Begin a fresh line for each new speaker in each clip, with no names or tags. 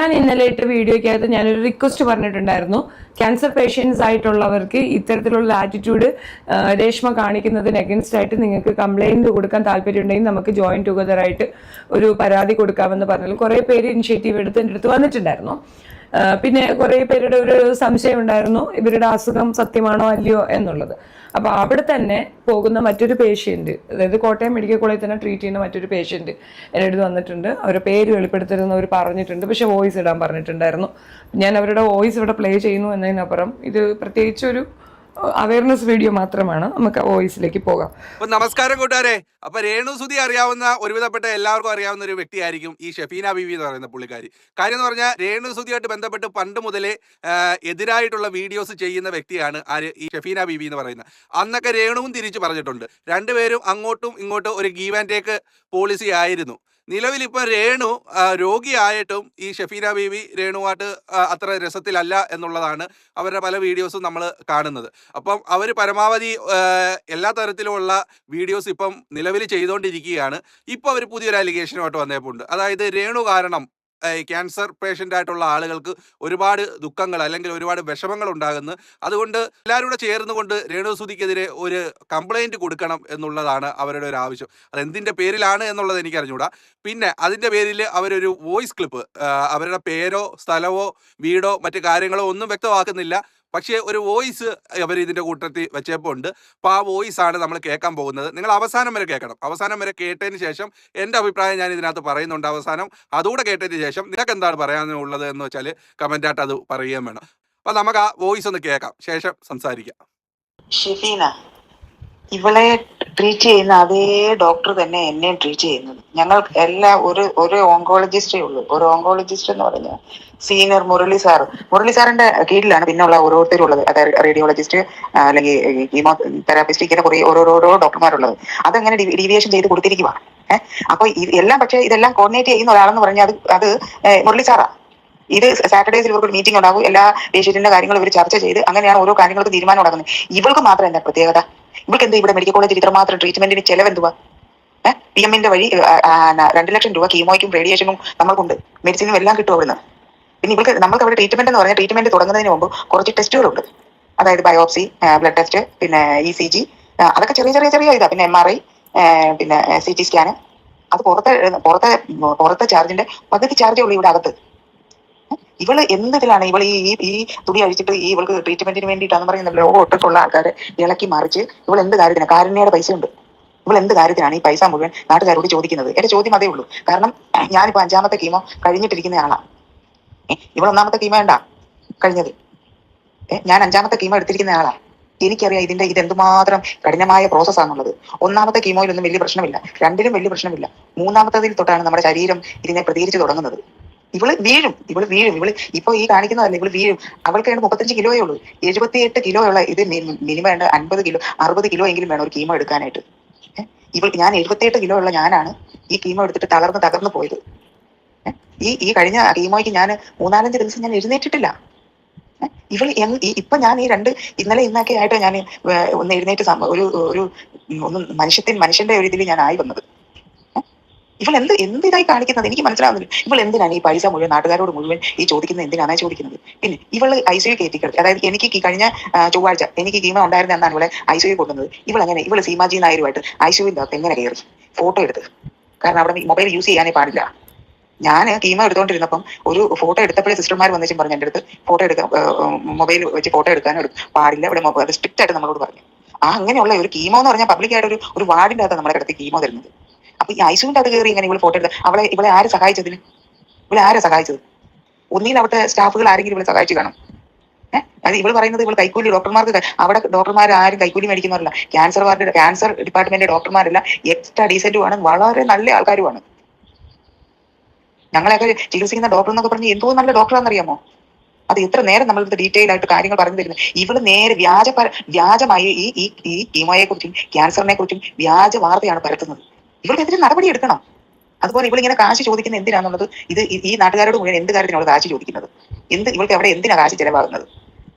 ഞാൻ ഇന്നലെ ഇട്ട വീഡിയോയ്ക്കകത്ത് ഞാനൊരു റിക്വസ്റ്റ് പറഞ്ഞിട്ടുണ്ടായിരുന്നു. ക്യാൻസർ പേഷ്യൻസ് ആയിട്ടുള്ളവർക്ക് ഇത്തരത്തിലുള്ള ആറ്റിറ്റ്യൂഡ് രേഷ്മ കാണിക്കുന്നതിന് അഗൻസ്റ്റ് ആയിട്ട് നിങ്ങൾക്ക് കംപ്ലൈൻറ്റ് കൊടുക്കാൻ താല്പര്യമുണ്ടെങ്കിൽ നമുക്ക് ജോയിൻ ടുഗദർ ആയിട്ട് ഒരു പരാതി കൊടുക്കാമെന്ന് പറഞ്ഞാൽ കുറേ പേര് ഇനിഷ്യേറ്റീവ് എടുത്ത് എൻ്റെ അടുത്ത് വന്നിട്ടുണ്ടായിരുന്നു. പിന്നെ കുറേ പേരുടെ ഒരു സംശയം ഉണ്ടായിരുന്നു, ഇവരുടെ അസുഖം സത്യമാണോ അല്ലയോ എന്നുള്ളത്. അപ്പോൾ അവിടെ തന്നെ പോകുന്ന മറ്റൊരു പേഷ്യൻറ്റ്, അതായത് കോട്ടയം മെഡിക്കൽ കോളേജിൽ തന്നെ ട്രീറ്റ് ചെയ്യുന്ന മറ്റൊരു പേഷ്യൻറ്റ് എൻ്റെ അടുത്ത് വന്നിട്ടുണ്ട്. അവരുടെ പേര് വെളിപ്പെടുത്തരുതെന്ന് അവർ പറഞ്ഞിട്ടുണ്ട്, പക്ഷേ വോയിസ് ഇടാൻ പറഞ്ഞിട്ടുണ്ടായിരുന്നു. ഞാൻ അവരുടെ വോയിസ് ഇവിടെ പ്ലേ ചെയ്യുന്നു എന്നതിനപ്പുറം ഇത് പ്രത്യേകിച്ചൊരു അവയർനെസ് വീഡിയോ മാത്രമാണ്. നമുക്ക് വോയിസിലേക്ക് പോകാം.
അപ്പൊ നമസ്കാരം കൂട്ടുകാരെ. അപ്പൊ രേണുസുതി അറിയാവുന്ന ഒരുവിധപ്പെട്ട എല്ലാവർക്കും അറിയാവുന്ന ഒരു വ്യക്തിയായിരിക്കും ഈ ഷെഫീന ബീവി എന്ന് പറയുന്ന പുള്ളിക്കാരി. കാര്യം എന്ന് പറഞ്ഞാൽ രേണുസുതിയായിട്ട് ബന്ധപ്പെട്ട് പണ്ട് മുതലേ എതിരായിട്ടുള്ള വീഡിയോസ് ചെയ്യുന്ന വ്യക്തിയാണ് ആര്, ഈ ഷെഫീന ബീവി എന്ന് പറയുന്നത്. അന്നൊക്കെ രേണുവും തിരിച്ചു പറഞ്ഞിട്ടുണ്ട്. രണ്ടുപേരും അങ്ങോട്ടും ഇങ്ങോട്ടും ഒരു ഗീവ് ആൻഡ് ടേക്ക് പോളിസി ആയിരുന്നു. നിലവിൽ ഇപ്പോൾ രേണു രോഗിയായിട്ടും ഈ ഷെഫീന ബീവി രേണുവായിട്ട് അത്ര രസത്തിലല്ല എന്നുള്ളതാണ് അവരുടെ പല വീഡിയോസും നമ്മൾ കാണുന്നത്. അപ്പം അവർ പരമാവധി എല്ലാ തരത്തിലുമുള്ള വീഡിയോസ് ഇപ്പം നിലവിൽ ചെയ്തുകൊണ്ടിരിക്കുകയാണ്. ഇപ്പോൾ അവർ പുതിയൊരു അലിഗേഷനുമായിട്ട് വന്നേപ്പുണ്ട്. അതായത് രേണു കാരണം ക്യാൻസർ പേഷ്യൻ്റ് ആയിട്ടുള്ള ആളുകൾക്ക് ഒരുപാട് ദുഃഖങ്ങൾ അല്ലെങ്കിൽ ഒരുപാട് വിഷമങ്ങൾ ഉണ്ടാകുന്നു. അതുകൊണ്ട് എല്ലാവരും കൂടെ ചേർന്നുകൊണ്ട് രേണുസുതിക്കെതിരെ ഒരു കംപ്ലൈൻറ്റ് കൊടുക്കണം എന്നുള്ളതാണ് അവരുടെ ഒരു ആവശ്യം. അതെന്തിൻ്റെ പേരിലാണ് എന്നുള്ളത് എനിക്ക് അറിഞ്ഞുകൂടാ. പിന്നെ അതിൻ്റെ പേരിൽ അവരൊരു വോയിസ് ക്ലിപ്പ്, അവരുടെ പേരോ സ്ഥലമോ വീടോ മറ്റു കാര്യങ്ങളോ ഒന്നും വ്യക്തമാക്കുന്നില്ല, പക്ഷേ ഒരു വോയിസ് അവർ ഇതിൻ്റെ കൂട്ടത്തിൽ വെച്ചപ്പോൾ ഉണ്ട്. അപ്പോൾ ആ വോയിസ് ആണ് നമ്മൾ കേൾക്കാൻ പോകുന്നത്. നിങ്ങൾ അവസാനം വരെ കേൾക്കണം. അവസാനം വരെ കേട്ടതിന് ശേഷം എൻ്റെ അഭിപ്രായം ഞാൻ ഇതിനകത്ത് പറയുന്നുണ്ട്. അവസാനം അതുകൂടെ കേട്ടതിന് ശേഷം നിങ്ങൾക്ക് എന്താണ് പറയാനുള്ളത് എന്ന് വെച്ചാൽ കമൻ്റായിട്ട് അത് പറയുകയും വേണം. അപ്പോൾ നമുക്ക് ആ വോയിസ് ഒന്ന് കേൾക്കാം, ശേഷം സംസാരിക്കാം.
ഷെഫീന, ഇവളെ ട്രീറ്റ് ചെയ്യുന്ന അതേ ഡോക്ടർ തന്നെ എന്നെയും ട്രീറ്റ് ചെയ്യുന്നത്. ഞങ്ങൾ എല്ലാം ഒരു ഓങ്കോളജിസ്റ്റേ ഉള്ളൂ. ഒരു ഓങ്കോളജിസ്റ്റ് എന്ന് പറഞ്ഞാൽ സീനിയർ മുരളി സാറിന്റെ കീഴിലാണ് പിന്നെ ഉള്ള ഓരോരുത്തരും ഉള്ളത്. അതായത് റേഡിയോളജിസ്റ്റ് അല്ലെങ്കിൽ കീമോ തെറാപ്പിസ്റ്റ്, ഇങ്ങനെ കുറെ ഓരോരോ ഡോക്ടർമാരുള്ളത്. അതെങ്ങനെ ഡീവിയേഷൻ ചെയ്ത് കൊടുത്തിരിക്കുക. അപ്പൊ എല്ലാം, പക്ഷേ ഇതെല്ലാം കോർഡിനേറ്റ് ചെയ്യുന്ന ഒരാളെന്ന് പറഞ്ഞാൽ അത് മുരളി സാറാ. ഇത് സാറ്റർഡേസിൽ ഇവർക്ക് ഒരു മീറ്റിംഗ് ഉണ്ടാകും. എല്ലാ പേഷ്യന്റിന്റെ കാര്യങ്ങൾ ഇവർ ചർച്ച ചെയ്ത് അങ്ങനെയാണ് ഓരോ കാര്യങ്ങൾക്ക് തീരുമാനം ഉണ്ടാക്കുന്നത്. ഇവൾക്ക് മാത്രം എന്താ പ്രത്യേകത? ഇവൾക്ക് എന്താ ഇവിടെ മെഡിക്കൽ കോളേജിൽ ഇത്രമാത്രം ട്രീറ്റ്മെന്റിന് ചെലവെന്തുവാ? PMന്റെ വഴി 2 ലക്ഷം രൂപ കീമോയ്ക്കും റേഡിയേഷനും നമ്മൾക്കുണ്ട്, മെഡിസിനും എല്ലാം കിട്ടും അവിടുന്ന്. പിന്നെ ഇവൾക്ക് നമ്മൾക്ക് അവിടെ ട്രീറ്റ്മെന്റ് എന്ന് പറഞ്ഞാൽ ട്രീറ്റ്മെന്റ് തുടങ്ങുന്നതിന് മുമ്പ് കുറച്ച് ടെസ്റ്റുകളുണ്ട്. അതായത് ബയോപ്സി, ബ്ലഡ് ടെസ്റ്റ്, പിന്നെ ECG, അതൊക്കെ ചെറിയ ഇതാ. പിന്നെ MRI, പിന്നെ CT സ്കാന്. അത് പുറത്തെ ചാർജിന്റെ പകുതി ചാർജേ ഉള്ളൂ ഇവിടെ അകത്ത്. ഇവള് എന്തിലാണ് ഇവൾ ഈ തുണി അഴിച്ചിട്ട് ഇവൾക്ക് ട്രീറ്റ്മെന്റിന് വേണ്ടിയിട്ടാന്ന് പറയുന്ന ലോകം ഒട്ടൊക്കെയുള്ള ആൾക്കാരെ ഇളക്കി മറിച്ച് ഇവൾ എന്ത് കാര്യത്തിനാണ്? കാരുണ്യയുടെ പൈസ ഉണ്ട്. ഇവൾ എന്ത് കാര്യത്തിനാണ് ഈ പൈസ മുഴുവൻ നാട്ടുകാരോട് ചോദിക്കുന്നത്? എന്റെ ചോദ്യം അതേ ഉള്ളൂ. കാരണം ഞാനിപ്പോ 5ാമത്തെ കീമോ കഴിഞ്ഞിട്ടിരിക്കുന്ന ആളാ. ഇവൾ 1ാമത്തെ കീമോ ഉണ്ടാ കഴിഞ്ഞത്. ഞാൻ 5ാമത്തെ കീമോ എടുത്തിരിക്കുന്ന ആളാ. എനിക്കറിയാം ഇത് എന്തുമാത്രം കഠിനമായ പ്രോസസ്സാണുള്ളത്. 1ാമത്തെ കീമോയിലൊന്നും വലിയ പ്രശ്നമില്ല, 2ലും വലിയ പ്രശ്നമില്ല. 3ാമത്തതിൽ തൊട്ടാണ് നമ്മുടെ ശരീരം ഇതിനെ പ്രതികരിച്ച് തുടങ്ങുന്നത്. ഇവള് വീഴും. ഇവള് ഇപ്പൊ ഈ കാണിക്കുന്നതല്ല, ഇവള് വീഴും. അവൾക്ക് 35 കിലോയേ ഉള്ളൂ. 78 കിലോ ഉള്ള ഇത് മിനിമം 50 കിലോ 60 കിലോ എങ്കിലും വേണം ഒരു കീമോ എടുക്കാനായിട്ട്. ഞാൻ 78 കിലോ ഉള്ള ഞാനാണ് ഈ കീമോ എടുത്തിട്ട് തകർന്ന് പോയത്. ഈ കഴിഞ്ഞ കീമോയ്ക്ക് ഞാൻ 3-4 ദിവസം ഞാൻ എഴുന്നേറ്റിട്ടില്ല. ഇവൾ ഇപ്പൊ ഞാൻ ഇന്നലെ ഇന്നൊക്കെ ആയിട്ട് ഞാൻ ഒന്ന് എഴുന്നേറ്റ് ഒന്ന് മനുഷ്യന്റെ ഒരു ഇതിൽ ഞാൻ ആയി വന്നത്. ഇവൾ എന്തിനായി കാണിക്കുന്നത് എനിക്ക് മനസ്സിലാവുന്നില്ല. ഇവൾ എന്തിനാണ് ഈ പൈസ മുഴുവൻ നാട്ടുകാരോട് മുഴുവൻ ഈ ചോദിക്കുന്നത്? എന്തിനാണ് ചോദിക്കുന്നത്? പിന്നെ ഇവള് ICU കയറ്റി കിടത്തി. അതായത് എനിക്ക് കഴിഞ്ഞ ചൊവ്വാഴ്ച എനിക്ക് കീമോ ഉണ്ടായിരുന്ന എന്നാണ് ഇവളെ ICU കൊണ്ടുവന്നത്. ഇവള് സീമാജി നായരുമായിട്ട് ICUവിൻ്റെ അകത്ത് എങ്ങനെ കയറി ഫോട്ടോ എടുത്ത്? കാരണം അവിടെ മൊബൈൽ യൂസ് ചെയ്യാനേ പാടില്ല. ഞാൻ കീമോ എടുത്തുകൊണ്ടിരുന്നപ്പം ഒരു ഫോട്ടോ എടുത്തപ്പോഴേ സിസ്റ്റർമാർ വന്നിച്ചും പറഞ്ഞു എൻ്റെ അടുത്ത് ഫോട്ടോ എടുക്കാൻ, മൊബൈൽ വെച്ച് ഫോട്ടോ എടുക്കാനും പാടില്ല, ഇവിടെ അത് സ്ട്രിക്റ്റ് ആയിട്ട് നമ്മളോട് പറഞ്ഞു. അങ്ങനെയുള്ള ഒരു കീമോ എന്ന് പറഞ്ഞാൽ പബ്ലിക്കായിട്ട് ഒരു വാർഡിൻ്റെ അകത്ത് നമ്മളെ കിടത്തി കീമോ തരുന്നത്. അപ്പൊ ഈ ICUവിൻ്റെ അത് കയറി ഇങ്ങനെ ഇവള് ഫോട്ടോ എടുത്ത് ഇവളെ ആര് സഹായിച്ചതിന്? ഇവളെ ആരാ സഹായിച്ചത്? ഒന്നിൽ അവിടുത്തെ സ്റ്റാഫുകൾ ആരെങ്കിലും ഇവളെ സഹായിച്ചു കാണും. അത് ഇവള് പറയുന്നത് ഇവൾ കൈക്കൂലി ഡോക്ടർമാർക്ക്, അവിടെ ഡോക്ടർമാർ ആരും കൈക്കൂലി മേടിക്കുന്നവരല്ല. ക്യാൻസർ ഡിപ്പാർട്ട്മെന്റിലെ ഡോക്ടർമാരെല്ലാം എക്സ്ട്രാ ഡീസന്റുമാണ്, വളരെ നല്ല ആൾക്കാരുമാണ്. ഞങ്ങളെയൊക്കെ ചികിത്സിക്കുന്ന ഡോക്ടർ എന്നൊക്കെ പറഞ്ഞ് എന്തോ നല്ല ഡോക്ടറാണെന്നറിയാമോ? അത് എത്ര നേരം നമ്മൾക്ക് ഡീറ്റെയിൽ ആയിട്ട് കാര്യങ്ങൾ പറഞ്ഞു തരുന്നത്. ഇവള് നേരെ വ്യാജമായി ഈ കീമോയെ കുറിച്ചും ക്യാൻസറിനെ കുറിച്ചും വ്യാജ വാർത്തയാണ് പരത്തുന്നത്. ഇവർക്കെതിരെ നടപടി എടുക്കണം. അതുപോലെ ഇവളിങ്ങനെ കാശ് ചോദിക്കുന്നത് എന്തിനാന്നുള്ളത് ഈ നാട്ടുകാരോട് മുഴുവൻ എന്ത് കാര്യത്തിനാണ് കാശ് ചോദിക്കുന്നത്? ഇവൾക്ക് അവിടെ എന്തിനാ കാശ് ചെലവാകുന്നത്?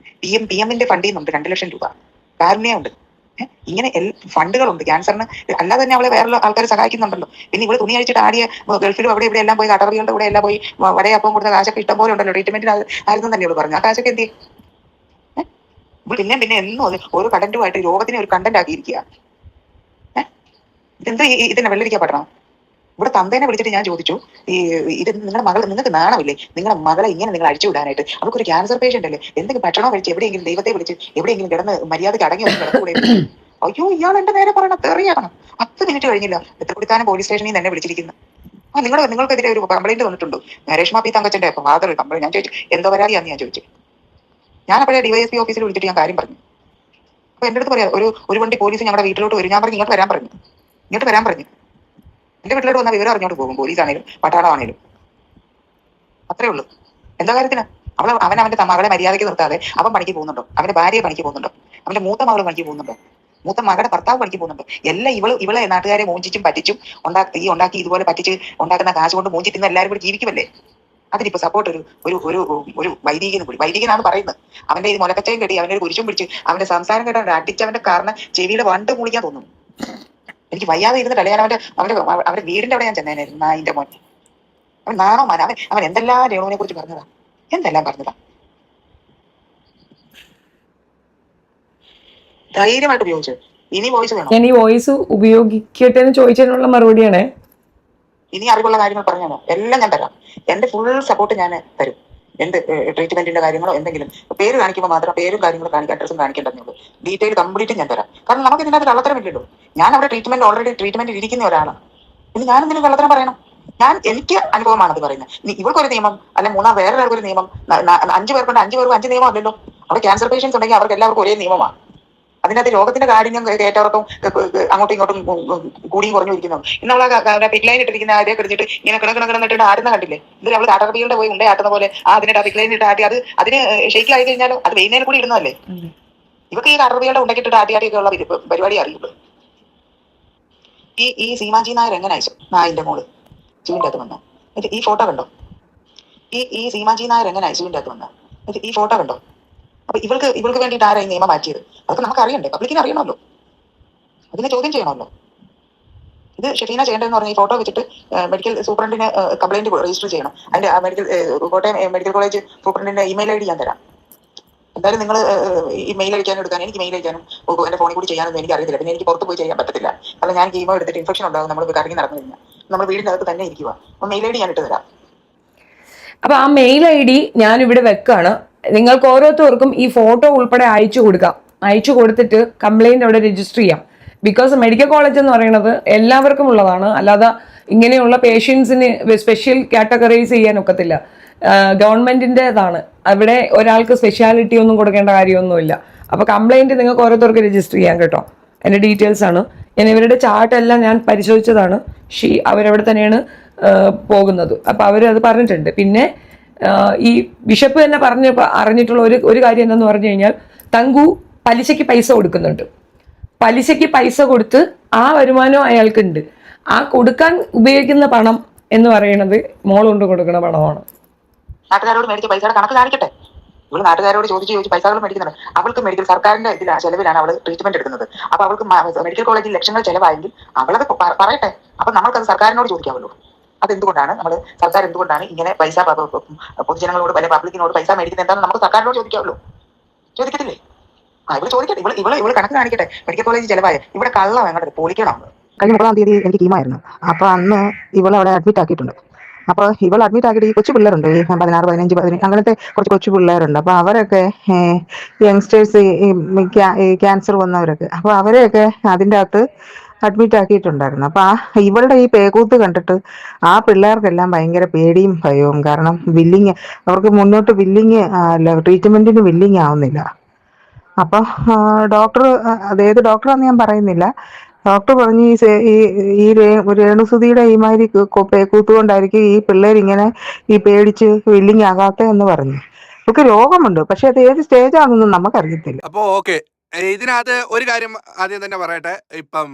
PMന്റെ ഫണ്ടിൽ നിന്നുണ്ട് 2 ലക്ഷം രൂപ. കാരുണ്യമുണ്ട്. ഇങ്ങനെ ഫണ്ടുകളുണ്ട് ക്യാൻസറിന്, അല്ലാതെ തന്നെ അവളെ വേറെ ആൾക്കാർ സഹായിക്കുന്നുണ്ടല്ലോ. പിന്നെ ഇവിടെ തുണി അഴിച്ചിട്ട് ആടിയ ഗൾഫിലും അവിടെ ഇവിടെ എല്ലാം പോയി കടവറികളുടെ കൂടെ എല്ലാം പോയി വടയപ്പം കൊടുത്ത കാശൊക്കെ ഇഷ്ടം പോലെ ഉണ്ടല്ലോ. ട്രീറ്റ്മെന്റിന് ആയിരുന്നു തന്നെ പറഞ്ഞു. ആ കാശൊക്കെ എന്ത് ചെയ്യും? പിന്നെ പിന്നെ എന്നും ഒരു കണ്ടന്റുമായിട്ട് രോഗത്തിനെ ഒരു കണ്ടന്റ് ആക്കിയിരിക്കുക. ഇതെന്താ ഇതിനെ വെള്ളരിക്കാൻ പറ്റണം? ഇവിടെ തന്തേനെ വിളിച്ചിട്ട് ഞാൻ ചോദിച്ചു, ഇത് നിങ്ങളുടെ മകൾ, നിങ്ങൾക്ക് നാണമില്ലേ നിങ്ങളുടെ മകളെ ഇങ്ങനെ നിങ്ങൾ അടിച്ചു വിടാനായിട്ട്? അവർക്കൊരു ക്യാൻസർ പേഷ്യന്റ് അല്ലേ, എന്തെങ്കിലും ഭക്ഷണോ കഴിച്ച് എവിടെയെങ്കിലും ദൈവത്തെ വിളിച്ച് എവിടെയെങ്കിലും കിടന്ന് മര്യാദയ്ക്ക് അടങ്ങി ഒന്ന് കിടന്നുകൂടെ? അയ്യോ, ഇയാൾ എന്റെ നേരെ പറയണം, തെറിയണം. 10 മിനിറ്റ് കഴിഞ്ഞില്ല തൃക്കുടിത്താനം പോലീസ് സ്റ്റേഷനിൽ തന്നെ വിളിച്ചിരിക്കുന്നു. നിങ്ങൾക്കെതിരെ ഒരു കംപ്ലൈന്റ് വന്നിട്ടുണ്ടോ? രേഷ്മ പി തങ്കച്ചന്റെ ഫാദർ കംപ്ലൈന്റ്. ഞാൻ ചോദിച്ചു എന്തോ പരാതിയാന്ന് ഞാൻ ചോദിച്ചു. ഞാൻ അപ്പോഴേ DYSP ഓഫീസിൽ വിളിച്ചിട്ട് ഞാൻ കാര്യം പറഞ്ഞു. അപ്പൊ എന്റെ അടുത്ത് പറയാം, ഒരു വണ്ടി പോലീസ് ഞങ്ങളുടെ വീട്ടിലോട്ട് വരും. ഞാൻ പറഞ്ഞു ഇങ്ങോട്ട് വരാൻ പറഞ്ഞു. എന്റെ വീട്ടിലോട്ട് വന്നാൽ വിവരം അറിഞ്ഞോട്ട് പോകും, പോലീസാണേലും പട്ടാളമാണേലും. അത്രേ ഉള്ളൂ. എന്താ കാര്യത്തിന്? അവന്റെ മകളെ മര്യാദയ്ക്ക് നിർത്താതെ അവൻ പണിക്ക് പോകുന്നുണ്ടോ? അവന്റെ ഭാര്യ പണിക്ക് പോകുന്നുണ്ടോ? അവന്റെ മൂത്ത മകൾ പണിക്ക് പോകുന്നുണ്ടോ? മൂത്ത മകളുടെ ഭർത്താവ് പണിക്ക് പോകുന്നുണ്ടോ? എല്ലാം ഇവളെ നാട്ടുകാരെ മൂഞ്ചിച്ചും പറ്റിച്ചും ഉണ്ടാക്കി ഇതുപോലെ പറ്റിച്ച് ഉണ്ടാക്കുന്ന കാശ് കൊണ്ട് മൂഞ്ചി തിന്ന് എല്ലാവരും കൂടി ജീവിക്കുമല്ലേ? അതിനിപ്പോ സപ്പോർട്ട് ഒരു വൈദികനാണ് പറയുന്നത്. അവന്റെ ഈ മുലക്കച്ചയും കെട്ടി അവന്റെ ഒരു കുരിശും പിടിച്ച് അവന്റെ സംസാരം കേട്ടാ അടിച്ചവന്റെ കാരണം ചെവിയുടെ വണ്ട് മുളിക്കാൻ തോന്നുന്നു. എനിക്ക് വയ്യാതെ ഇരുന്നിട്ട് അല്ലേ ഞാൻ അവന്റെ വീടിന്റെ അവിടെ ഞാൻ ചെന്നേനായിരുന്നു. നായിന്റെ മോൻ അവൻ നാണോ മാന. അവൻ എന്തെല്ലാം രേണുവിനെ കുറിച്ച് പറഞ്ഞതാ, എന്തെല്ലാം പറഞ്ഞതാ. ധൈര്യമായിട്ട് ഉപയോഗിച്ചു. ഇനി വോയിസ് വേണം.
ഞാൻ ഈ വോയിസ് ഉപയോഗിക്കട്ടെ എന്ന് ചോദിച്ചതിനുള്ള മറുപടിയാണ്.
ഇനി അറിവുള്ള കാര്യങ്ങൾ പറഞ്ഞാണോ എല്ലാം ഞാൻ തരാം. എന്റെ ഫുൾ സപ്പോർട്ട് ഞാൻ തരും. എന്ത് ട്രീറ്റ്മെന്റിന്റെ കാര്യങ്ങളോ എന്തെങ്കിലും പേര് കാണിക്കുമ്പോൾ മാത്രം പേരും കാര്യങ്ങളും കാണിക്കാൻ അഡ്രസ്സും കാണിക്കേണ്ടതുള്ളൂ. ഡീറ്റെയിൽ കംപ്ലീറ്റ് ഞാൻ തരാം. കാരണം നമുക്ക് ഇതിനകത്ത് കള്ളത്തരമില്ലല്ലോ. ഞാൻ അവിടെ ഓൾറെഡി ട്രീറ്റ്മെന്റിൽ ഇരിക്കുന്ന ഒരാളാണ്. പിന്നെ ഞാൻ എന്തെങ്കിലും കള്ളത്തരം പറയണം? എനിക്ക് അനുഭവമാണ് അത് പറയുന്നത്. ഇവർക്കൊരു നിയമം അല്ലെ വേറൊരാൾക്കൊരു നിയമം, 5 പേർക്കുണ്ട് 5 പേർക്കും 5 നിയമം അല്ലല്ലോ. അവിടെ ക്യാൻസർ പേഷ്യൻസ് ഉണ്ടെങ്കിൽ അവർക്ക് എല്ലാവർക്കും ഒരേ നിയമമാണ്. അതിനകത്ത് രോഗത്തിന്റെ കാഠിന്യം ഏറ്റവർക്കും അങ്ങോട്ടും ഇങ്ങോട്ടും കൂടിയും കുറഞ്ഞു ഇരിക്കുന്നു. ഇന്നുള്ള പിക്ലൈൻ ഇട്ടിരിക്കുന്ന അതേ കിടന്നിട്ട് ഇങ്ങനെ കിടന്നിട്ട് ആടുന്ന കണ്ടില്ലേ? ഇതിൽ അവള് കാട്ടറബികളുടെ പോയി ആട്ടുന്ന പോലെ അതിനെ പിക്ലൈൻ ഇട്ട് ആട്ടി അതിന് ഷെയ്ക്ക് ആയി കഴിഞ്ഞാലോ അത് വെയിനേൽ കൂടി ഇടുന്നതല്ലേ? ഇവർക്ക് ഈ കാട്ടറബികളുടെ ഉണ്ടാക്കിയിട്ട് ആട്ടിയൊക്കെ ഉള്ള പരിപാടി അറിയുള്ളൂ. ഈ സീമാജി നായർ എങ്ങനെ അയച്ചു? നായിന്റെ മോള് ചൂവിൻ്റെ അകത്ത് വന്ന ഈ ഫോട്ടോ കണ്ടോ? ഈ സീമാജി നായർ എങ്ങനെ അയച്ചുവിൻ്റെ അകത്ത് വന്ന ഈ ഫോട്ടോ കണ്ടോ? അപ്പൊ ഇവൾക്ക് വേണ്ടിയിട്ട് ആരാ ഈ നിയമം മാറ്റിയത്? അതൊക്കെ നമുക്ക് അറിയണ്ടേ? പബ്ലിക്കിന് അറിയണമല്ലോ. അതിനെ ചോദ്യം ചെയ്യണമല്ലോ. ഇത് ഷെഫീന ചെയ്യേണ്ടതെന്ന് പറഞ്ഞാൽ ഈ ഫോട്ടോ വെച്ചിട്ട് മെഡിക്കൽ സൂപ്രണ്ടിന് കംപ്ലൈന്റ് രജിസ്റ്റർ ചെയ്യണം. അതിന്റെ കോട്ടയം മെഡിക്കൽ കോളേജ് സൂപ്രണ്ടിന്റെ ഇമെയിൽ ID ഞാൻ തരാം. എന്തായാലും നിങ്ങൾ ഈ മെയിൽ അയക്കാനും എടുക്കാനും എനിക്ക് മെയിൽ അയക്കാനും എന്റെ ഫോണിൽ കൂടി ചെയ്യാനൊന്നും എനിക്ക് അറിയത്തില്ല. പിന്നെ എനിക്ക് പുറത്ത് പോയി ചെയ്യാൻ പറ്റത്തില്ല. കാരണം ഞാൻ കീമോ എടുത്തിട്ട് ഇൻഫെക്ഷൻ ഉണ്ടാകും. നമ്മൾ കറങ്ങി നടന്നു കഴിഞ്ഞാൽ നമ്മൾ വീടിന്റെ അകത്ത് തന്നെ ഇരിക്കുക. അപ്പൊ മെയിൽ ID ഞാൻ ഇട്ട് തരാം.
അപ്പൊ ആ മെയിൽ ID ഞാൻ ഇവിടെ വെക്കാണ്. നിങ്ങൾക്ക് ഓരോരുത്തർക്കും ഈ ഫോട്ടോ ഉൾപ്പെടെ അയച്ചു കൊടുക്കാം. അയച്ചു കൊടുത്തിട്ട് കംപ്ലൈന്റ് അവിടെ രജിസ്റ്റർ ചെയ്യാം. ബിക്കോസ് മെഡിക്കൽ കോളേജ് എന്ന് പറയുന്നത് എല്ലാവർക്കും ഉള്ളതാണ്. അല്ലാതെ ഇങ്ങനെയുള്ള പേഷ്യൻസിന് സ്പെഷ്യൽ കാറ്റഗറൈസ് ചെയ്യാൻ ഒക്കത്തില്ല. ഗവൺമെന്റിൻ്റെതാണ്. അവിടെ ഒരാൾക്ക് സ്പെഷ്യാലിറ്റി ഒന്നും കൊടുക്കേണ്ട കാര്യമൊന്നുമില്ല. അപ്പൊ കംപ്ലൈന്റ് നിങ്ങൾക്ക് ഓരോരുത്തർക്ക് രജിസ്റ്റർ ചെയ്യാം കേട്ടോ. എൻ്റെ ഡീറ്റെയിൽസ് ആണ്. ഞാൻ ഇവരുടെ ചാർട്ടെല്ലാം ഞാൻ പരിശോധിച്ചതാണ്. അവരവിടെ തന്നെയാണ് പോകുന്നത്. അപ്പൊ അവരത് പറഞ്ഞിട്ടുണ്ട്. പിന്നെ ഈ ബിഷപ്പ് തന്നെ അറിഞ്ഞിട്ടുള്ള ഒരു കാര്യം എന്തെന്ന് പറഞ്ഞു കഴിഞ്ഞാൽ തങ്കു പലിശയ്ക്ക് പൈസ കൊടുക്കുന്നുണ്ട്. പലിശയ്ക്ക് പൈസ കൊടുത്ത് ആ വരുമാനം അയാൾക്കുണ്ട്. ആ കൊടുക്കാൻ ഉപയോഗിക്കുന്ന പണം എന്ന് പറയുന്നത് മോൾ കൊണ്ട് കൊടുക്കുന്ന പണമാണ്.
നാട്ടുകാരോട് മേടിച്ച പൈസയുടെ കണക്ക് കാണിക്കട്ടെ. ഇവള് നാട്ടുകാരോട് ചോദിച്ച് പൈസകൾ മേടിക്കുന്നുണ്ട്. അവൾക്ക് മെഡിക്കൽ സർക്കാരിന്റെ ചെലവിലാണ് അവള് ട്രീറ്റ്മെന്റ് എടുക്കുന്നത്. അപ്പൊ അവൾക്ക് മെഡിക്കൽ കോളേജിൽ ലക്ഷങ്ങൾ ചെലവായെങ്കിൽ അവളത് പറയട്ടെ. അപ്പൊ നമ്മൾക്കത് സർക്കാരിനോട് ചോദിക്കാമല്ലോ. അതെന്തുകൊണ്ടാണ് സർക്കാർ എന്തുകൊണ്ടാണ് ഇങ്ങനെ പൈസ പൊതുജനങ്ങളോട് പബ്ലിക്കിനോട് പൈസ മേടിക്കുന്നത് എന്താണെന്ന് നമുക്ക് സർക്കാരിനോട് ചോദിക്കാമല്ലോ. ചോദിക്കത്തില്ലേ? ഇവള് ചോദിക്കട്ടെ. ഇവള് കണക്ക് കാണിക്കട്ടെ. മെഡിക്കൽ കോളേജ് ചെലവായ ഇവിടെ കള്ളം എങ്ങോട്ട് പൊളിക്കണം. കഴിഞ്ഞ 30-ാം തീയതി എനിക്ക് കീമായിരുന്നു. അപ്പൊ അന്ന് ഇവളെ അവിടെ അഡ്മിറ്റ് ആക്കിയിട്ടുണ്ട്. അപ്പോൾ ഇവൾ അഡ്മിറ്റ് ആക്കിയിട്ട് ഈ കൊച്ചു പിള്ളേരുണ്ട്, ഈ 16, 15, 17 അങ്ങനത്തെ കുറച്ച് കൊച്ചു പിള്ളേരുണ്ട്. അപ്പോൾ അവരൊക്കെ യങ്സ്റ്റേഴ്സ്, ഈ ക്യാൻസർ വന്നവരൊക്കെ, അപ്പോൾ അവരെയൊക്കെ അതിൻ്റെ അകത്ത് അഡ്മിറ്റ് ആക്കിയിട്ടുണ്ടായിരുന്നു. അപ്പോൾ ഇവളുടെ ഈ പേകൂത്ത് കണ്ടിട്ട് ആ പിള്ളേർക്കെല്ലാം ഭയങ്കര പേടിയും ഭയവും. കാരണം അവർക്ക് മുന്നോട്ട് ട്രീറ്റ്മെന്റിന് വില്ലിങ് ആവുന്നില്ല. അപ്പം ഡോക്ടർ, അതേത് ഡോക്ടറാന്ന് ഞാൻ പറയുന്നില്ല, ഡോക്ടർ പറഞ്ഞു ഈ രേണുസുതിയുടെ ഈമാതിരി കൂത്തുകൊണ്ടായിരിക്കും ഈ പിള്ളേരിങ്ങനെ ഈ പേടിച്ച് വില്ലിങ് ആകാത്ത എന്ന് പറഞ്ഞു. ഇവർക്ക് രോഗമുണ്ട്, പക്ഷെ അത് ഏത് സ്റ്റേജാണെന്നൊന്നും നമുക്കറിയത്തില്ല.
അപ്പോൾ ഓക്കെ, ഇതിനകത്ത് ഒരു കാര്യം ആദ്യം തന്നെ പറയട്ടെ. ഇപ്പം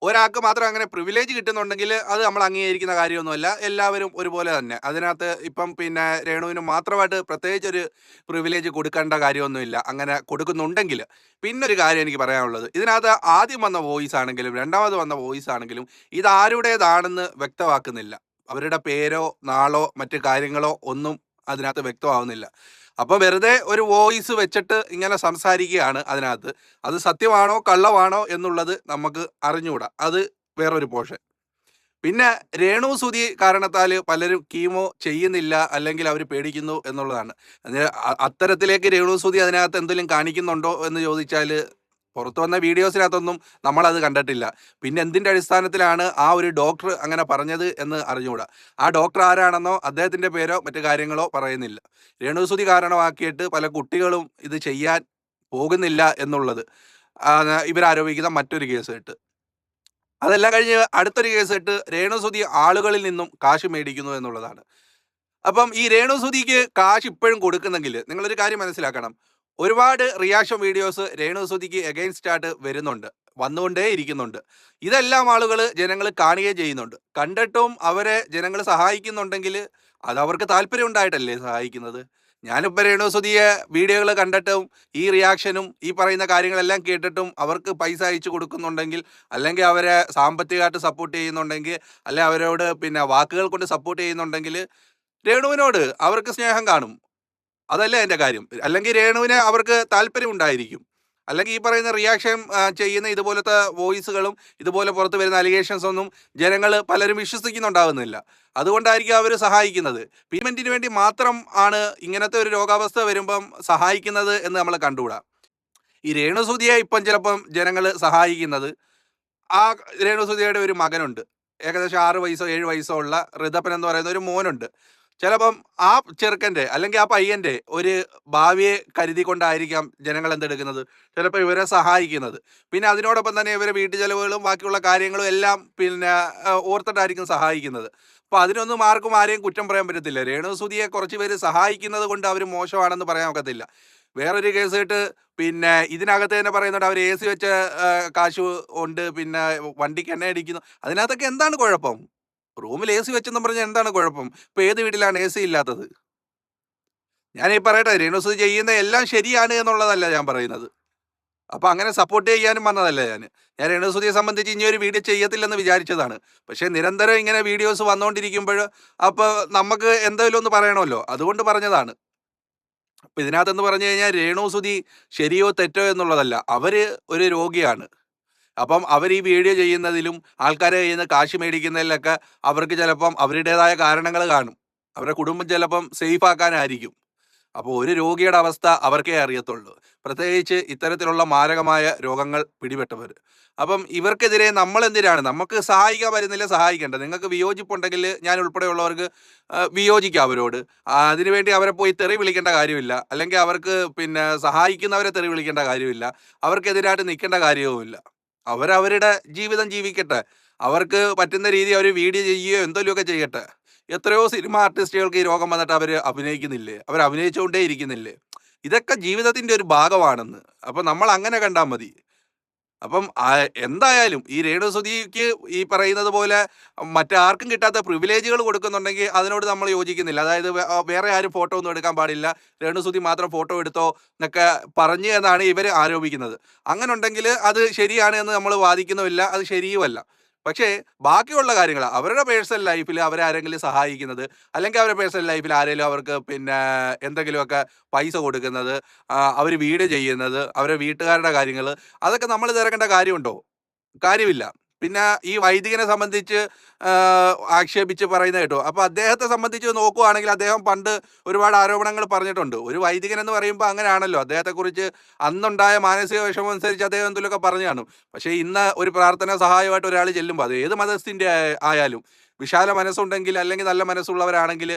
ഒരാൾക്ക് മാത്രം അങ്ങനെ പ്രിവിലേജ് കിട്ടുന്നുണ്ടെങ്കിൽ അത് നമ്മൾ അംഗീകരിക്കുന്ന കാര്യമൊന്നുമല്ല. എല്ലാവരും ഒരുപോലെ തന്നെ. അതിനകത്ത് ഇപ്പം പിന്നെ രേണുവിന് മാത്രമായിട്ട് പ്രത്യേകിച്ചൊരു പ്രിവിലേജ് കൊടുക്കേണ്ട കാര്യമൊന്നുമില്ല. അങ്ങനെ കൊടുക്കുന്നുണ്ടെങ്കിൽ. പിന്നൊരു കാര്യം എനിക്ക് പറയാനുള്ളത്, ഇതിനകത്ത് ആദ്യം വന്ന വോയിസ് ആണെങ്കിലും രണ്ടാമത് വന്ന വോയിസ് ആണെങ്കിലും ഇതാരുടേതാണെന്ന് വ്യക്തമാക്കുന്നില്ല. അവരുടെ പേരോ നാളോ മറ്റു കാര്യങ്ങളോ ഒന്നും അതിനകത്ത് വ്യക്തമാവുന്നില്ല. അപ്പോൾ വെറുതെ ഒരു വോയിസ് വെച്ചിട്ട് ഇങ്ങനെ സംസാരിക്കുകയാണ് അതിനകത്ത്. അത് സത്യമാണോ കള്ളമാണോ എന്നുള്ളത് നമുക്ക് അറിഞ്ഞുകൂടാ. അത് വേറൊരു പോർഷൻ. പിന്നെ രേണു സുധി കാരണത്താൽ പലരും കീമോ ചെയ്യുന്നില്ല, അല്ലെങ്കിൽ അവർ പേടിക്കുന്നു എന്നുള്ളതാണ്. അത്തരത്തിലേക്ക് രേണു സുധി അതിനകത്ത് എന്തെങ്കിലും കാണിക്കുന്നുണ്ടോ എന്ന് ചോദിച്ചാൽ പുറത്തു വന്ന വീഡിയോസിനകത്തൊന്നും നമ്മളത് കണ്ടിട്ടില്ല. പിന്നെ എന്തിൻ്റെ അടിസ്ഥാനത്തിലാണ് ആ ഒരു ഡോക്ടർ അങ്ങനെ പറഞ്ഞത് എന്ന് അറിഞ്ഞുകൂടാ. ആ ഡോക്ടർ ആരാണെന്നോ അദ്ദേഹത്തിൻ്റെ പേരോ മറ്റു കാര്യങ്ങളോ പറയുന്നില്ല. രേണു സുധി കാരണമാക്കിയിട്ട് പല കുട്ടികളും ഇത് ചെയ്യാൻ പോകുന്നില്ല എന്നുള്ളത് ഇവരാരോപിക്കുന്ന മറ്റൊരു കേസ് കേട്ട്. അതെല്ലാം കഴിഞ്ഞ് അടുത്തൊരു കേസ് കേട്ട് രേണു സുധി ആളുകളിൽ നിന്നും കാശ് മേടിക്കുന്നു എന്നുള്ളതാണ്. അപ്പം ഈ രേണു സുധിക്ക് കാശ് ഇപ്പോഴും കൊടുക്കുന്നെങ്കിൽ നിങ്ങളൊരു കാര്യം മനസ്സിലാക്കണം. ഒരുപാട് റിയാക്ഷൻ വീഡിയോസ് രേണു സുധിക്ക് എഗെയിൻസ്റ്റ് ആയിട്ട് വരുന്നുണ്ട്, വന്നുകൊണ്ടേ ഇരിക്കുന്നുണ്ട്. ഇതെല്ലാം ആളുകൾ ജനങ്ങൾ കാണുകയും ചെയ്യുന്നുണ്ട്. കണ്ടിട്ടും അവരെ ജനങ്ങൾ സഹായിക്കുന്നുണ്ടെങ്കിൽ അത് അവർക്ക് താല്പര്യം ഉണ്ടായിട്ടല്ലേ സഹായിക്കുന്നത്. ഞാനിപ്പോൾ രേണു സുധിയെ വീഡിയോകൾ കണ്ടിട്ടും ഈ റിയാക്ഷനും ഈ പറയുന്ന കാര്യങ്ങളെല്ലാം കേട്ടിട്ടും അവർക്ക് പൈസ അയച്ചു കൊടുക്കുന്നുണ്ടെങ്കിൽ, അല്ലെങ്കിൽ അവരെ സാമ്പത്തികമായിട്ട് സപ്പോർട്ട് ചെയ്യുന്നുണ്ടെങ്കിൽ, അല്ലെങ്കിൽ അവരോട് പിന്നെ വാക്കുകൾ കൊണ്ട് സപ്പോർട്ട് ചെയ്യുന്നുണ്ടെങ്കിൽ രേണുവിനോട് അവർക്ക് സ്നേഹം കാണും. അതല്ല എൻ്റെ കാര്യം. അല്ലെങ്കിൽ രേണുവിന് അവർക്ക് താല്പര്യം ഉണ്ടായിരിക്കും. അല്ലെങ്കിൽ ഈ പറയുന്ന റിയാക്ഷൻ ചെയ്യുന്ന ഇതുപോലത്തെ വോയിസുകളും ഇതുപോലെ പുറത്ത് വരുന്ന അലിഗേഷൻസ് ഒന്നും ജനങ്ങൾ പലരും വിശ്വസിക്കുന്നുണ്ടാകുന്നില്ല. അതുകൊണ്ടായിരിക്കും അവർ സഹായിക്കുന്നത്. പേയ്മെൻറ്റിന് വേണ്ടി മാത്രം ആണ് ഇങ്ങനത്തെ ഒരു രോഗാവസ്ഥ വരുമ്പം സഹായിക്കുന്നത് എന്ന് നമ്മൾ കണ്ടുകൂടാ. ഈ രേണുസുധിയെ ഇപ്പം ചിലപ്പം ജനങ്ങൾ സഹായിക്കുന്നത്, ആ രേണുസുധിയുടെ ഒരു മകനുണ്ട്, ഏകദേശം 6 വയസ്സോ 7 വയസ്സോ ഉള്ള ഋതപ്പൻ എന്ന് പറയുന്ന ഒരു മോനുണ്ട്. ചിലപ്പം ആ ചെറുക്കൻ്റെ അല്ലെങ്കിൽ ആ പയ്യൻ്റെ ഒരു ഭാവിയെ കരുതി കൊണ്ടായിരിക്കാം ജനങ്ങൾ എന്തെടുക്കുന്നത്, ചിലപ്പോൾ ഇവരെ സഹായിക്കുന്നത്. പിന്നെ അതിനോടൊപ്പം തന്നെ ഇവരെ വീട്ടു ചെലവുകളും ബാക്കിയുള്ള കാര്യങ്ങളും എല്ലാം പിന്നെ ഓർത്തിട്ടായിരിക്കും സഹായിക്കുന്നത്. അപ്പോൾ അതിനൊന്നും ആരെയും കുറ്റം പറയാൻ പറ്റത്തില്ല. രേണു സുധിയെ കുറച്ച് പേര് സഹായിക്കുന്നത് കൊണ്ട് അവർ മോശമാണെന്ന് പറയാൻ ഒക്കത്തില്ല. വേറൊരു കേസ് കേട്ട് പിന്നെ ഇതിനകത്ത് തന്നെ പറയുന്നുണ്ട് അവർ AC വെച്ച കാശ് ഉണ്ട്, പിന്നെ വണ്ടിക്ക് എണ്ണ അടിക്കുന്നു. അതിനകത്തൊക്കെ എന്താണ് കുഴപ്പം? റൂമിൽ AC വെച്ചെന്ന് പറഞ്ഞാൽ എന്താണ് കുഴപ്പം? ഇപ്പൊ ഏത് വീട്ടിലാണ് AC ഇല്ലാത്തത്? ഞാൻ ഈ പറയട്ടെ, രേണുസുധി ചെയ്യുന്ന എല്ലാം ശരിയാണ് എന്നുള്ളതല്ല ഞാൻ പറയുന്നത്. അപ്പൊ അങ്ങനെ സപ്പോർട്ട് ചെയ്യാനും വന്നതല്ല ഞാൻ രേണുസുധിയെ സംബന്ധിച്ച് ഇനി ഒരു വീഡിയോ ചെയ്യത്തില്ലെന്ന് വിചാരിച്ചതാണ്. പക്ഷെ നിരന്തരം ഇങ്ങനെ വീഡിയോസ് വന്നുകൊണ്ടിരിക്കുമ്പോൾ അപ്പൊ നമുക്ക് എന്തെങ്കിലും ഒന്ന് പറയണമല്ലോ, അതുകൊണ്ട് പറഞ്ഞതാണ്. അപ്പൊ ഇതിനകത്തെന്ന് പറഞ്ഞു കഴിഞ്ഞാൽ രേണുസുധി ശരിയോ തെറ്റോ എന്നുള്ളതല്ല, അവര് ഒരു രോഗിയാണ്. അപ്പം അവർ ഈ വീഡിയോ ചെയ്യുന്നതിലും ആൾക്കാരെ കയ്യിൽ നിന്ന് കാശ് മേടിക്കുന്നതിലൊക്കെ അവർക്ക് ചിലപ്പം അവരുടേതായ കാരണങ്ങൾ കാണും. അവരുടെ കുടുംബം ചിലപ്പം സേഫ് ആക്കാനായിരിക്കും. അപ്പോൾ ഒരു രോഗിയുടെ അവസ്ഥ അവർക്കേ അറിയത്തുള്ളൂ, പ്രത്യേകിച്ച് ഇത്തരത്തിലുള്ള മാരകമായ രോഗങ്ങൾ പിടിപെട്ടവർ. അപ്പം ഇവർക്കെതിരെ നമ്മൾ എന്തിനാണ്? നമുക്ക് സഹായിക്കാൻ വരുന്നില്ല, സഹായിക്കേണ്ട. നിങ്ങൾക്ക് വിയോജിപ്പുണ്ടെങ്കിൽ ഞാൻ ഉൾപ്പെടെയുള്ളവർക്ക് വിയോജിക്കാം അവരോട്. അതിനുവേണ്ടി അവരെ പോയി തെറി വിളിക്കേണ്ട കാര്യമില്ല, അല്ലെങ്കിൽ അവർക്ക് പിന്നെ സഹായിക്കുന്നവരെ തെറി വിളിക്കേണ്ട കാര്യമില്ല, അവർക്കെതിരായിട്ട് നിൽക്കേണ്ട കാര്യവുമില്ല. അവരവരുടെ ജീവിതം ജീവിക്കട്ടെ. അവർക്ക് പറ്റുന്ന രീതി അവർ വീഡിയോ ചെയ്യുകയോ എന്തെങ്കിലുമൊക്കെ ചെയ്യട്ടെ. എത്രയോ സിനിമ ആർട്ടിസ്റ്റുകൾക്ക് ഈ രോഗം വന്നിട്ട് അവർ അഭിനയിക്കുന്നില്ലേ, അവർ അഭിനയിച്ചുകൊണ്ടേ ഇരിക്കുന്നില്ലേ? ഇതൊക്കെ ജീവിതത്തിൻ്റെ ഒരു ഭാഗമാണെന്ന്. അപ്പം നമ്മൾ അങ്ങനെ കണ്ടാൽ മതി. അപ്പം എന്തായാലും ഈ രേണുസുധിക്ക് ഈ പറയുന്നത് പോലെ മറ്റാർക്കും കിട്ടാത്ത പ്രിവിലേജുകൾ കൊടുക്കുന്നുണ്ടെങ്കിൽ അതിനോട് നമ്മൾ യോജിക്കുന്നില്ല. അതായത് വേറെ ആരും ഫോട്ടോ ഒന്നും എടുക്കാൻ പാടില്ല, രേണുസുധി മാത്രം ഫോട്ടോ എടുത്തോ എന്നൊക്കെ പറഞ്ഞു എന്നാണ് ഇവർ ആരോപിക്കുന്നത്. അങ്ങനെ ഉണ്ടെങ്കിൽ അത് ശരിയാണ് എന്ന് നമ്മൾ വാദിക്കുന്നുമില്ല, അത് ശരിയുമല്ല. പക്ഷേ ബാക്കിയുള്ള കാര്യങ്ങൾ, അവരുടെ പേഴ്സണൽ ലൈഫിൽ അവരാരെങ്കിലും സഹായിക്കുന്നത്, അല്ലെങ്കിൽ അവരുടെ പേഴ്സണൽ ലൈഫിൽ ആരെങ്കിലും അവർക്ക് പിന്നെ എന്തെങ്കിലുമൊക്കെ പൈസ കൊടുക്കുന്നത്, അവർ വീട് ചെയ്യുന്നത്, അവരുടെ വീട്ടുകാരുടെ കാര്യങ്ങൾ, അതൊക്കെ നമ്മൾ തിരക്കേണ്ട കാര്യമുണ്ടോ? കാര്യമില്ല. പിന്നെ ഈ വൈദികനെ സംബന്ധിച്ച് ആക്ഷേപിച്ച് പറയുന്നത് കേട്ടോ. അപ്പോൾ അദ്ദേഹത്തെ സംബന്ധിച്ച് നോക്കുകയാണെങ്കിൽ അദ്ദേഹം പണ്ട് ഒരുപാട് ആരോപണങ്ങൾ പറഞ്ഞിട്ടുണ്ട്. ഒരു വൈദികൻ എന്ന് പറയുമ്പോൾ അങ്ങനെയാണല്ലോ, അദ്ദേഹത്തെക്കുറിച്ച് അന്നുണ്ടായ മാനസിക വിഷമം അനുസരിച്ച് അദ്ദേഹം എന്തെങ്കിലുമൊക്കെ പറഞ്ഞു കാണും. പക്ഷേ ഇന്ന് ഒരു പ്രാർത്ഥന സഹായമായിട്ട് ഒരാൾ ചെല്ലുമ്പോൾ, അത് ഏത് മതസ്ഥിൻ്റെ ആയാലും വിശാല മനസ്സുണ്ടെങ്കിൽ അല്ലെങ്കിൽ നല്ല മനസ്സുള്ളവരാണെങ്കിൽ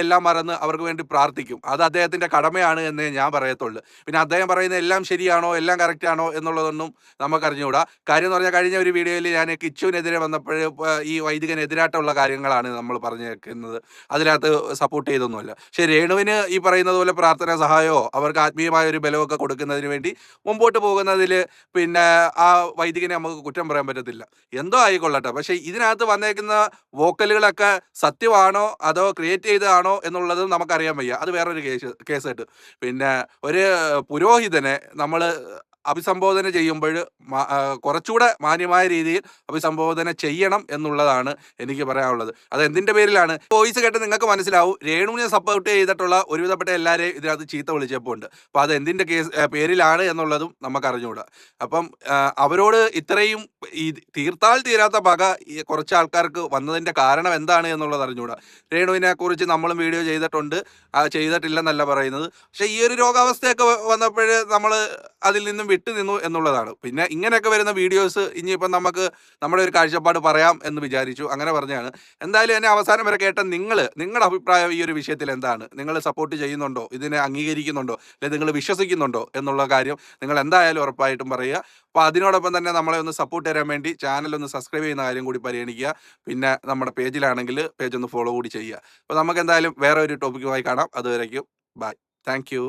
എല്ലാം മറന്ന് അവർക്ക് വേണ്ടി പ്രാർത്ഥിക്കും. അത് അദ്ദേഹത്തിൻ്റെ കടമയാണ് എന്നേ ഞാൻ പറയത്തുള്ളൂ. പിന്നെ അദ്ദേഹം പറയുന്ന എല്ലാം ശരിയാണോ എല്ലാം കറക്റ്റ് ആണോ എന്നുള്ളതൊന്നും നമുക്ക് അറിഞ്ഞുകൂടാ. കാര്യം എന്ന് പറഞ്ഞാൽ കഴിഞ്ഞ ഒരു വീഡിയോയിൽ ഞാൻ കിച്ചുവിനെതിരെ വന്നപ്പോൾ ഈ വൈദികനെതിരായിട്ടുള്ള കാര്യങ്ങളാണ് നമ്മൾ പറഞ്ഞേക്കുന്നത്. അതിനകത്ത് സപ്പോർട്ട് ചെയ്തൊന്നുമല്ല. പക്ഷേ രേണുവിന് ഈ പറയുന്നത് പോലെ പ്രാർത്ഥന സഹായമോ അവർക്ക് ആത്മീയമായ ഒരു ബലമൊക്കെ കൊടുക്കുന്നതിന് വേണ്ടി മുമ്പോട്ട് പോകുന്നതിൽ പിന്നെ ആ വൈദികനെ നമുക്ക് കുറ്റം പറയാൻ പറ്റത്തില്ല. എന്തോ ആയിക്കൊള്ളട്ടെ. പക്ഷേ ഇതിനകത്ത് വന്നേക്കുന്ന വോക്കലുകളൊക്കെ സത്യമാണോ അതോ ക്രിയേറ്റ് ചെയ്തതാണോ എന്നുള്ളത് നമുക്കറിയാൻ വയ്യ. അത് വേറൊരു കേസായിട്ട്. പിന്നെ ഒരു പുരോഹിതനെ നമ്മൾ അഭിസംബോധന ചെയ്യുമ്പോൾ കുറച്ചുകൂടെ മാന്യമായ രീതിയിൽ അഭിസംബോധന ചെയ്യണം എന്നുള്ളതാണ് എനിക്ക് പറയാനുള്ളത്. അത് എന്തിൻ്റെ പേരിലാണ്? വോയിസ് കേട്ട് നിങ്ങൾക്ക് മനസ്സിലാവും രേണുവിനെ സപ്പോർട്ട് ചെയ്തിട്ടുള്ള ഒരുവിധപ്പെട്ട എല്ലാവരെയും ഇതിനകത്ത് ചീത്ത വിളിച്ചപ്പോൾ ഉണ്ട്. അപ്പോൾ അത് എന്തിൻ്റെ പേരിലാണ് എന്നുള്ളതും നമുക്ക് അറിഞ്ഞുകൂടാ. അപ്പം അവരോട് ഇത്രയും ഈ തീർത്താൽ തീരാത്ത പക കുറച്ച് ആൾക്കാർക്ക് വന്നതിൻ്റെ കാരണം എന്താണ് എന്നുള്ളത് അറിഞ്ഞുകൂടാ. രേണുവിനെ കുറിച്ച് നമ്മളും വീഡിയോ ചെയ്തിട്ടുണ്ട്, ചെയ്തിട്ടില്ലെന്നല്ല പറയുന്നത്. പക്ഷേ ഈ ഒരു രോഗാവസ്ഥയൊക്കെ വന്നപ്പോൾ നമ്മൾ അതിൽ നിന്നും വിട്ടു നിന്നു എന്നുള്ളതാണ്. പിന്നെ ഇങ്ങനെയൊക്കെ വരുന്ന വീഡിയോസ് ഇനിയിപ്പം നമുക്ക് നമ്മുടെ ഒരു കാഴ്ചപ്പാട് പറയാം എന്ന് വിചാരിച്ചു, അങ്ങനെ പറഞ്ഞതാണ്. എന്തായാലും എന്നെ അവസാനം വരെ കേട്ട നിങ്ങളുടെ അഭിപ്രായം ഈ ഒരു വിഷയത്തിൽ എന്താണ്? നിങ്ങൾ സപ്പോർട്ട് ചെയ്യുന്നുണ്ടോ, ഇതിനെ അംഗീകരിക്കുന്നുണ്ടോ, അല്ലെങ്കിൽ നിങ്ങൾ വിശ്വസിക്കുന്നുണ്ടോ എന്നുള്ള കാര്യം നിങ്ങൾ എന്തായാലും ഉറപ്പായിട്ടും പറയുക. അപ്പോൾ അതിനോടൊപ്പം തന്നെ നമ്മളെ ഒന്ന് സപ്പോർട്ട് തരാൻ വേണ്ടി ചാനൽ ഒന്ന് സബ്സ്ക്രൈബ് ചെയ്യുന്ന കാര്യം കൂടി പരിഗണിക്കുക. പിന്നെ നമ്മുടെ പേജിലാണെങ്കിൽ പേജ് ഒന്ന് ഫോളോ കൂടി ചെയ്യുക. അപ്പോൾ നമുക്ക് എന്തായാലും വേറെ ഒരു ടോപ്പിക്കുമായി കാണാം. അതുവരേക്കും ബൈ. Thank you.